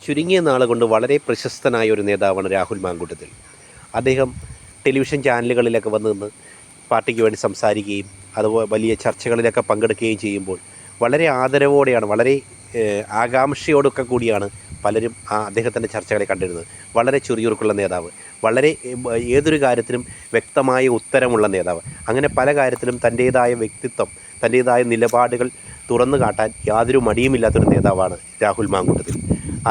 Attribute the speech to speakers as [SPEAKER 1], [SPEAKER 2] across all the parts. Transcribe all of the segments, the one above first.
[SPEAKER 1] ചുരുങ്ങിയ നാൾ കൊണ്ട് വളരെ പ്രശസ്തനായ ഒരു നേതാവാണ് രാഹുൽ മാങ്കൂട്ടത്തിൽ. അദ്ദേഹം ടെലിവിഷൻ ചാനലുകളിലൊക്കെ വന്ന് നിന്ന് പാർട്ടിക്ക് വേണ്ടി സംസാരിക്കുകയും അതുപോലെ വലിയ ചർച്ചകളിലൊക്കെ പങ്കെടുക്കുകയും ചെയ്യുമ്പോൾ വളരെ ആദരവോടെയാണ്, വളരെ ആകാംക്ഷയോടൊക്കെ കൂടിയാണ് പലരും അദ്ദേഹത്തിൻ്റെ ചർച്ചകളെ കണ്ടിരുന്നത്. വളരെ ചുറിയുറുക്കുള്ള നേതാവ്, വളരെ ഏതൊരു കാര്യത്തിനും വ്യക്തമായ ഉത്തരമുള്ള നേതാവ്. അങ്ങനെ പല കാര്യത്തിലും തൻ്റേതായ വ്യക്തിത്വം, തൻ്റേതായ നിലപാടുകൾ തുറന്നു കാട്ടാൻ യാതൊരു മടിയുമില്ലാത്തൊരു നേതാവാണ് രാഹുൽ മാങ്കൂട്ടത്തിൽ.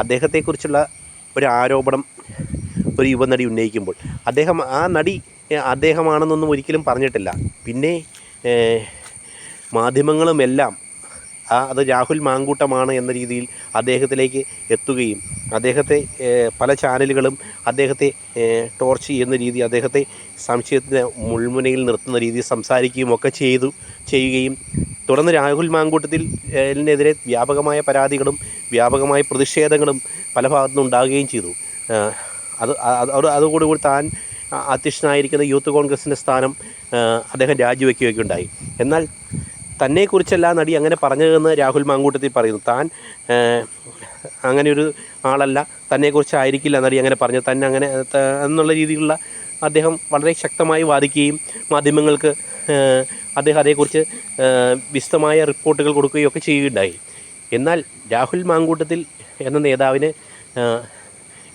[SPEAKER 1] അദ്ദേഹത്തെക്കുറിച്ചുള്ള ഒരു ആരോപണം ഒരു യുവനടി ഉന്നയിക്കുമ്പോൾ ആ നടി അദ്ദേഹമാണെന്നൊന്നും ഒരിക്കലും പറഞ്ഞിട്ടില്ല. പിന്നെ മാധ്യമങ്ങളുമെല്ലാം അത് രാഹുൽ മാങ്കൂട്ടമാണ് എന്ന രീതിയിൽ അദ്ദേഹത്തിലേക്ക് എത്തുകയും അദ്ദേഹത്തെ പല ചാനലുകളും അദ്ദേഹത്തെ ടോർച്ച് ചെയ്യുന്ന രീതി, അദ്ദേഹത്തെ സംശയത്തിന് മുൾമുനയിൽ നിർത്തുന്ന രീതിയിൽ സംസാരിക്കുകയും ഒക്കെ ചെയ്യുകയും തുടർന്ന് രാഹുൽ മാങ്കൂട്ടത്തിനെതിരെ വ്യാപകമായ പരാതികളും വ്യാപകമായ പ്രതിഷേധങ്ങളും പല ഭാഗത്തുനിന്നും ഉണ്ടാകുകയും ചെയ്തു. അതുകൂടി താൻ അധ്യക്ഷനായിരിക്കുന്ന യൂത്ത് കോൺഗ്രസിൻ്റെ സ്ഥാനം അദ്ദേഹം രാജിവെക്കുകയൊക്കെ ഉണ്ടായി. എന്നാൽ തന്നെക്കുറിച്ചല്ല നടി അങ്ങനെ പറഞ്ഞതെന്ന് രാഹുൽ മാങ്കൂട്ടത്തിൽ പറയുന്നു. താൻ അങ്ങനെയൊരു ആളല്ല, തന്നെക്കുറിച്ചായിരിക്കില്ല നടി അങ്ങനെ പറഞ്ഞത്, തന്നെ അങ്ങനെ എന്നുള്ള രീതിയിലുള്ള അദ്ദേഹം വളരെ ശക്തമായി വാദിക്കുകയും മാധ്യമങ്ങൾക്ക് അദ്ദേഹം അതേക്കുറിച്ച് വിശദമായ റിപ്പോർട്ടുകൾ കൊടുക്കുകയൊക്കെ ചെയ്യുകയുണ്ടായി. എന്നാൽ രാഹുൽ മാങ്കൂട്ടത്തിൽ എന്ന നേതാവിന്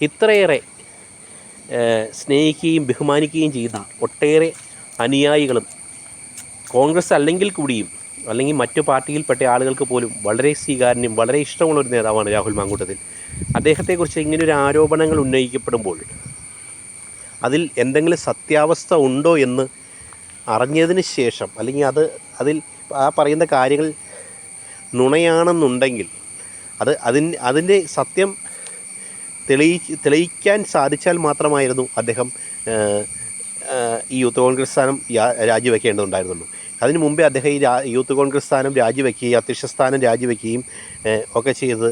[SPEAKER 1] ഇത്രയേറെ സ്നേഹിക്കുകയും ബഹുമാനിക്കുകയും ചെയ്യുന്ന ഒട്ടേറെ അനുയായികളും കോൺഗ്രസ് അല്ലെങ്കിൽ കൂടിയും അല്ലെങ്കിൽ മറ്റു പാർട്ടിയിൽപ്പെട്ട ആളുകൾക്ക് പോലും വളരെ സ്വീകാര്യനും വളരെ ഇഷ്ടമുള്ളൊരു നേതാവാണ് രാഹുൽ മാങ്കൂട്ടത്തിൽ. അദ്ദേഹത്തെക്കുറിച്ച് ഇങ്ങനൊരു ആരോപണങ്ങൾ ഉന്നയിക്കപ്പെടുമ്പോൾ അതിൽ എന്തെങ്കിലും സത്യാവസ്ഥ ഉണ്ടോ എന്ന് അറിഞ്ഞതിന് ശേഷം, അല്ലെങ്കിൽ അതിൽ പറയുന്ന കാര്യങ്ങൾ നുണയാണെന്നുണ്ടെങ്കിൽ അതിൻ്റെ സത്യം തെളിയിക്കാൻ സാധിച്ചാൽ മാത്രമായിരുന്നു അദ്ദേഹം ഈ യൂത്ത് കോൺഗ്രസ് സ്ഥാനം രാജിവെക്കേണ്ടതുണ്ടായിരുന്നുള്ളൂ. അതിനു മുമ്പേ അദ്ദേഹം ഈ യൂത്ത് കോൺഗ്രസ് സ്ഥാനം രാജിവെക്കുകയും അധ്യക്ഷ സ്ഥാനം രാജിവെക്കുകയും ഒക്കെ ചെയ്തത്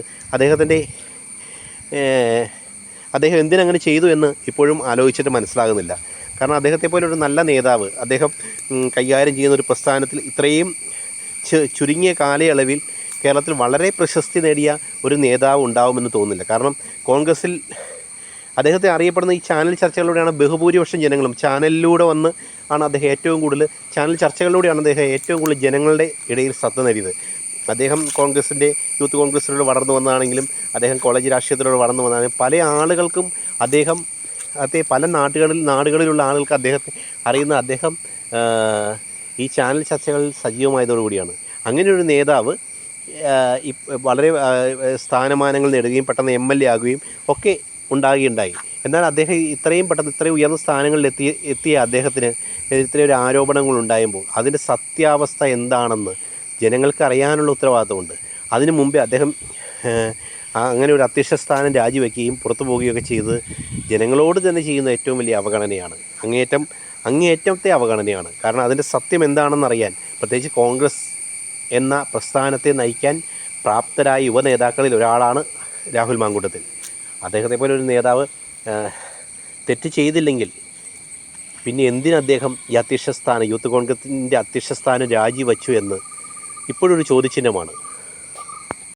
[SPEAKER 1] അദ്ദേഹം എന്തിനങ്ങനെ ചെയ്തു എന്ന് ഇപ്പോഴും ആലോചിച്ചിട്ട് മനസ്സിലാകുന്നില്ല. കാരണം അദ്ദേഹത്തെ പോലെ ഒരു നല്ല നേതാവ്, അദ്ദേഹം കൈകാര്യം ചെയ്യുന്ന ഒരു പ്രസ്ഥാനത്തിൽ ഇത്രയും ചുരുങ്ങിയ കാലയളവിൽ കേരളത്തിൽ വളരെ പ്രശസ്തി നേടിയ ഒരു നേതാവ് ഉണ്ടാവുമെന്ന് തോന്നുന്നില്ല. കാരണം കോൺഗ്രസിൽ അദ്ദേഹത്തെ അറിയപ്പെടുന്ന ഈ ചാനൽ ചർച്ചകളിലൂടെയാണ് ബഹുഭൂരിപക്ഷം ജനങ്ങളും ചാനലിലൂടെ വന്ന് ആണ് അദ്ദേഹം ഏറ്റവും കൂടുതൽ ചാനൽ ചർച്ചകളിലൂടെയാണ് അദ്ദേഹം ഏറ്റവും കൂടുതൽ ജനങ്ങളുടെ ഇടയിൽ ശ്രദ്ധ നേടിയത്. അദ്ദേഹം യൂത്ത് കോൺഗ്രസിലൂടെ വളർന്നു വന്നതാണെങ്കിലും അദ്ദേഹം കോളേജ് രാഷ്ട്രീയത്തിലൂടെ വളർന്നു വന്നതാണെങ്കിലും പല ആളുകൾക്കും പല നാടുകളിലുള്ള ആളുകൾക്ക് അദ്ദേഹത്തെ അറിയുന്ന അദ്ദേഹം ഈ ചാനൽ ചർച്ചകളിൽ സജീവമായതോടുകൂടിയാണ്. അങ്ങനെയൊരു നേതാവ് വളരെ സ്ഥാനമാനങ്ങൾ നേടുകയും പെട്ടെന്ന് MLA ആകുകയും ഒക്കെ ഉണ്ടാകുകയുണ്ടായി. എന്നാൽ അദ്ദേഹം ഇത്രയും ഉയർന്ന സ്ഥാനങ്ങളിൽ എത്തിയ അദ്ദേഹത്തിന് ഇത്രയൊരു ആരോപണങ്ങൾ ഉണ്ടാകുമ്പോൾ അതിൻ്റെ സത്യാവസ്ഥ എന്താണെന്ന് ജനങ്ങൾക്ക് അറിയാനുള്ള ഉത്തരവാദിത്തമുണ്ട്. അതിനു മുമ്പേ അദ്ദേഹം അങ്ങനെ ഒരു അധ്യക്ഷ സ്ഥാനം രാജിവെക്കുകയും പുറത്തു പോവുകയൊക്കെ ചെയ്ത് ജനങ്ങളോട് തന്നെ ചെയ്യുന്ന ഏറ്റവും വലിയ അവഗണനയാണ്, അങ്ങേയറ്റത്തെ അവഗണനയാണ്. കാരണം അതിൻ്റെ സത്യം എന്താണെന്നറിയാൻ, പ്രത്യേകിച്ച് കോൺഗ്രസ് എന്ന പ്രസ്ഥാനത്തെ നയിക്കാൻ പ്രാപ്തരായ യുവ നേതാക്കളിൽ ഒരാളാണ് രാഹുൽ മാങ്കൂട്ടത്തിൽ. അദ്ദേഹത്തെ പോലെ ഒരു നേതാവ് തെറ്റ് ചെയ്തില്ലെങ്കിൽ പിന്നെ എന്തിനദ്ദേഹം ഈ യൂത്ത് കോൺഗ്രസിൻ്റെ അധ്യക്ഷ സ്ഥാനം രാജിവെച്ചു എന്ന് ഇപ്പോഴൊരു ചോദ്യചിഹ്നമാണ്.